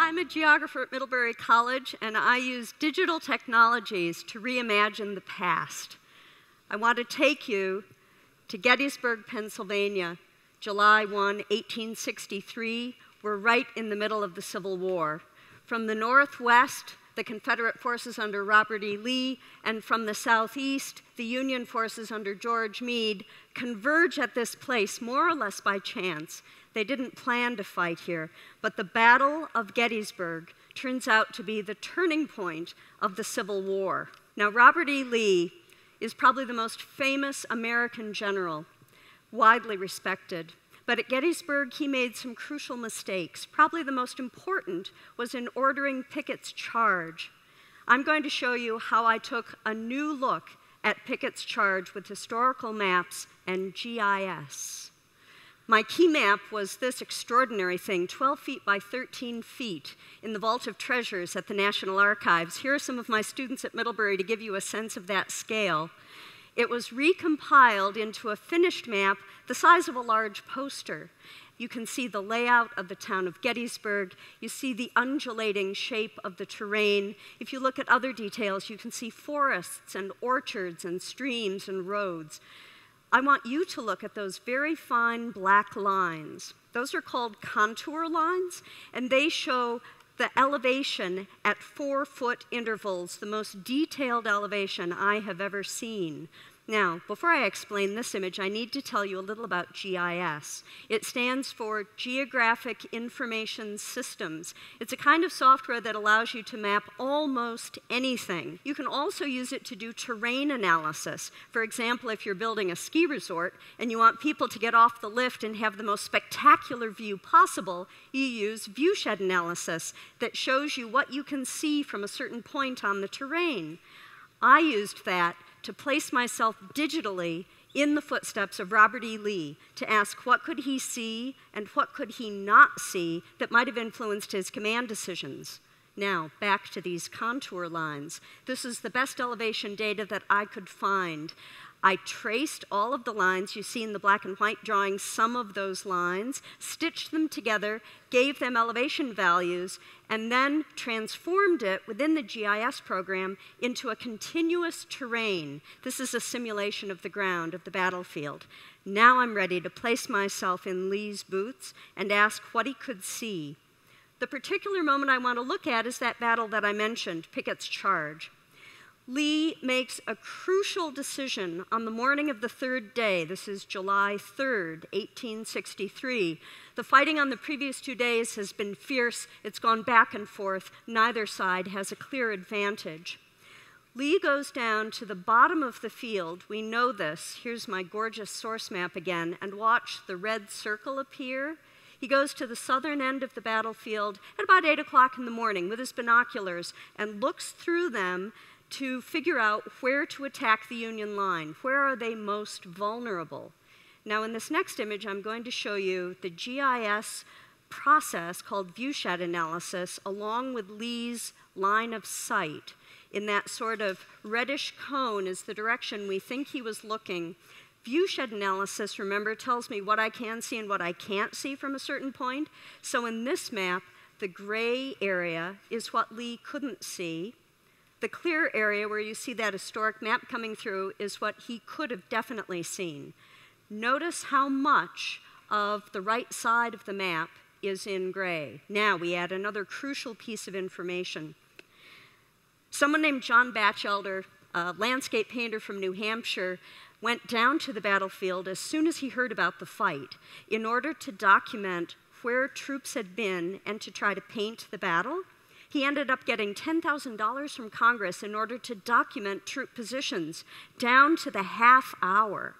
I'm a geographer at Middlebury College, and I use digital technologies to reimagine the past. I want to take you to Gettysburg, Pennsylvania, July 1, 1863. We're right in the middle of the Civil War. From the northwest, the Confederate forces under Robert E. Lee, and from the southeast, the Union forces under George Meade converge at this place more or less by chance. They didn't plan to fight here, but the Battle of Gettysburg turns out to be the turning point of the Civil War. Now, Robert E. Lee is probably the most famous American general, widely respected. But at Gettysburg, he made some crucial mistakes. Probably the most important was in ordering Picketts Charge. I'm going to show you how I took a new look at Picketts Charge with historical maps and GIS. My key map was this extraordinary thing, 12 feet by 13 feet, in the Vault of Treasures at the National Archives. Here are some of my students at Middlebury to give you a sense of that scale. It was recompiled into a finished map the size of a large poster. You can see the layout of the town of Gettysburg. You see the undulating shape of the terrain. If you look at other details, you can see forests and orchards and streams and roads. I want you to look at those very fine black lines. Those are called contour lines, and they show the elevation at 4-foot intervals, the most detailed elevation I have ever seen. Now, before I explain this image, I need to tell you a little about GIS. It stands for Geographic Information Systems. It's a kind of software that allows you to map almost anything. You can also use it to do terrain analysis. For example, if you're building a ski resort and you want people to get off the lift and have the most spectacular view possible, you use viewshed analysis that shows you what you can see from a certain point on the terrain. I used that to place myself digitally in the footsteps of Robert E. Lee to ask what could he see and what could he not see that might have influenced his command decisions. Now, back to these contour lines. This is the best elevation data that I could find. I traced all of the lines. You see in the black and white drawing some of those lines, stitched them together, gave them elevation values, and then transformed it within the GIS program into a continuous terrain. This is a simulation of the ground, of the battlefield. Now I'm ready to place myself in Lee's boots and ask what he could see. The particular moment I want to look at is that battle that I mentioned, Picketts Charge. Lee makes a crucial decision on the morning of the third day. This is July 3rd, 1863. The fighting on the previous 2 days has been fierce. It's gone back and forth. Neither side has a clear advantage. Lee goes down to the bottom of the field. We know this. Here's my gorgeous source map again. And watch the red circle appear. He goes to the southern end of the battlefield at about 8 o'clock in the morning with his binoculars and looks through them to figure out where to attack the Union line. Where are they most vulnerable? Now, in this next image, I'm going to show you the GIS process called viewshed analysis along with Lee's line of sight. In that sort of reddish cone is the direction we think he was looking. Viewshed analysis, remember, tells me what I can see and what I can't see from a certain point. So in this map, the gray area is what Lee couldn't see. The clear area where you see that historic map coming through is what he could have definitely seen. Notice how much of the right side of the map is in gray. Now we add another crucial piece of information. Someone named John Bachelder, a landscape painter from New Hampshire, went down to the battlefield as soon as he heard about the fight in order to document where troops had been and to try to paint the battle. He ended up getting $10,000 from Congress in order to document troop positions down to the half hour.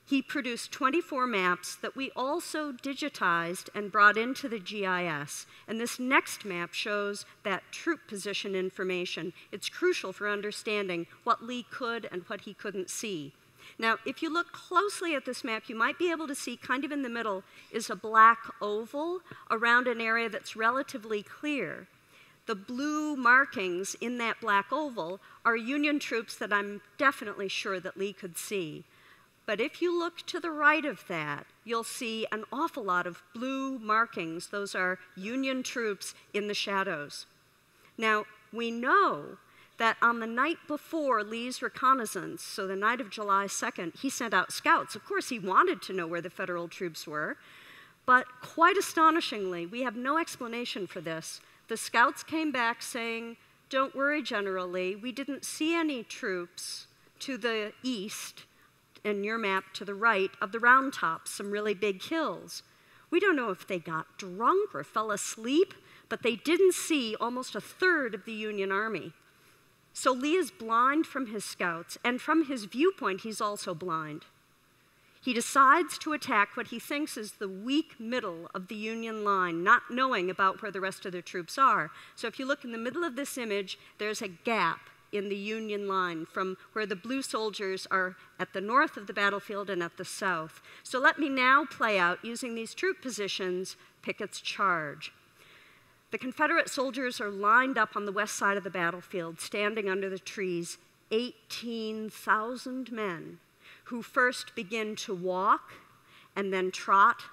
He produced 24 maps that we also digitized and brought into the GIS. And this next map shows that troop position information. It's crucial for understanding what Lee could and what he couldn't see. Now, if you look closely at this map, you might be able to see kind of in the middle is a black oval around an area that's relatively clear. The blue markings in that black oval are Union troops that I'm definitely sure that Lee could see. But if you look to the right of that, you'll see an awful lot of blue markings. Those are Union troops in the shadows. Now, we know that on the night before Lee's reconnaissance, so the night of July 2nd, he sent out scouts. Of course, he wanted to know where the Federal troops were, but quite astonishingly, we have no explanation for this. The scouts came back saying, "Don't worry, General Lee, we didn't see any troops to the east, and your map to the right, of the Round Tops, some really big hills. We don't know if they got drunk or fell asleep, but they didn't see almost a third of the Union Army." So Lee is blind from his scouts, and from his viewpoint, he's also blind. He decides to attack what he thinks is the weak middle of the Union line, not knowing about where the rest of their troops are. So if you look in the middle of this image, there's a gap in the Union line from where the blue soldiers are at the north of the battlefield and at the south. So let me now play out, using these troop positions, Picketts Charge. The Confederate soldiers are lined up on the west side of the battlefield, standing under the trees, 18,000 men, who first begin to walk, and then trot,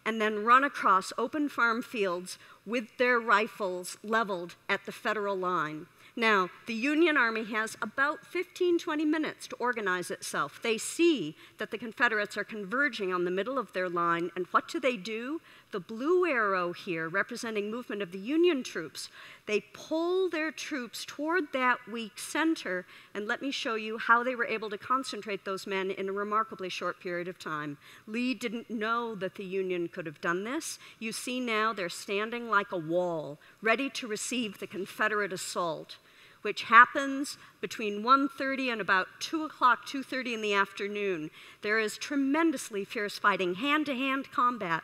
and then run across open farm fields with their rifles leveled at the Federal line. Now, the Union Army has about 15-20 minutes to organize itself. They see that the Confederates are converging on the middle of their line, and what do? The blue arrow here, representing movement of the Union troops, they pull their troops toward that weak center, and let me show you how they were able to concentrate those men in a remarkably short period of time. Lee didn't know that the Union could have done this. You see now they're standing like a wall, ready to receive the Confederate assault, which happens between 1:30 and about 2 o'clock, 2:30 in the afternoon. There is tremendously fierce fighting, hand-to-hand combat.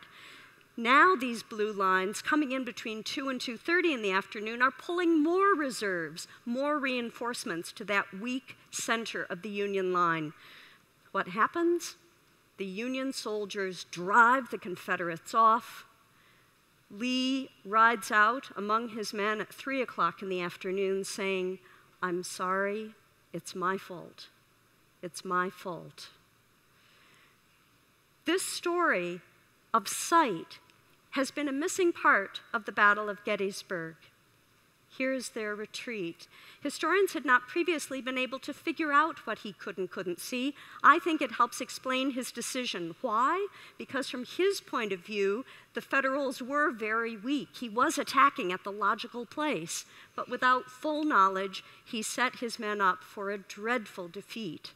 Now these blue lines, coming in between 2 and 2:30 in the afternoon, are pulling more reserves, more reinforcements to that weak center of the Union line. What happens? The Union soldiers drive the Confederates off. Lee rides out among his men at 3 o'clock in the afternoon saying, "I'm sorry, it's my fault. It's my fault." This story of sight has been a missing part of the Battle of Gettysburg. Here's their retreat. Historians had not previously been able to figure out what he could and couldn't see. I think it helps explain his decision. Why? Because from his point of view, the Federals were very weak. He was attacking at the logical place, but without full knowledge, he set his men up for a dreadful defeat.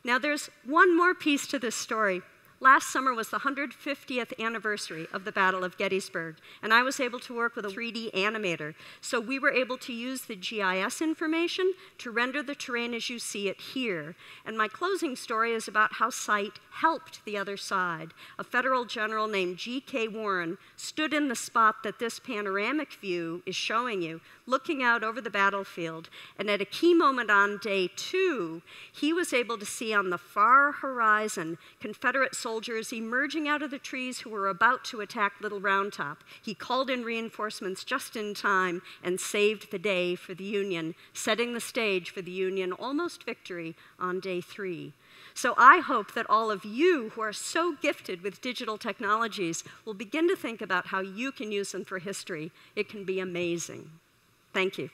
Now there's one more piece to this story. Last summer was the 150th anniversary of the Battle of Gettysburg, and I was able to work with a 3D animator. So we were able to use the GIS information to render the terrain as you see it here. And my closing story is about how sight helped the other side. A Federal general named G.K. Warren stood in the spot that this panoramic view is showing you, looking out over the battlefield. And at a key moment on day 2, he was able to see on the far horizon Confederate soldiers emerging out of the trees who were about to attack Little Round Top. He called in reinforcements just in time and saved the day for the Union, setting the stage for the Union almost victory on day 3. So I hope that all of you who are so gifted with digital technologies will begin to think about how you can use them for history. It can be amazing. Thank you.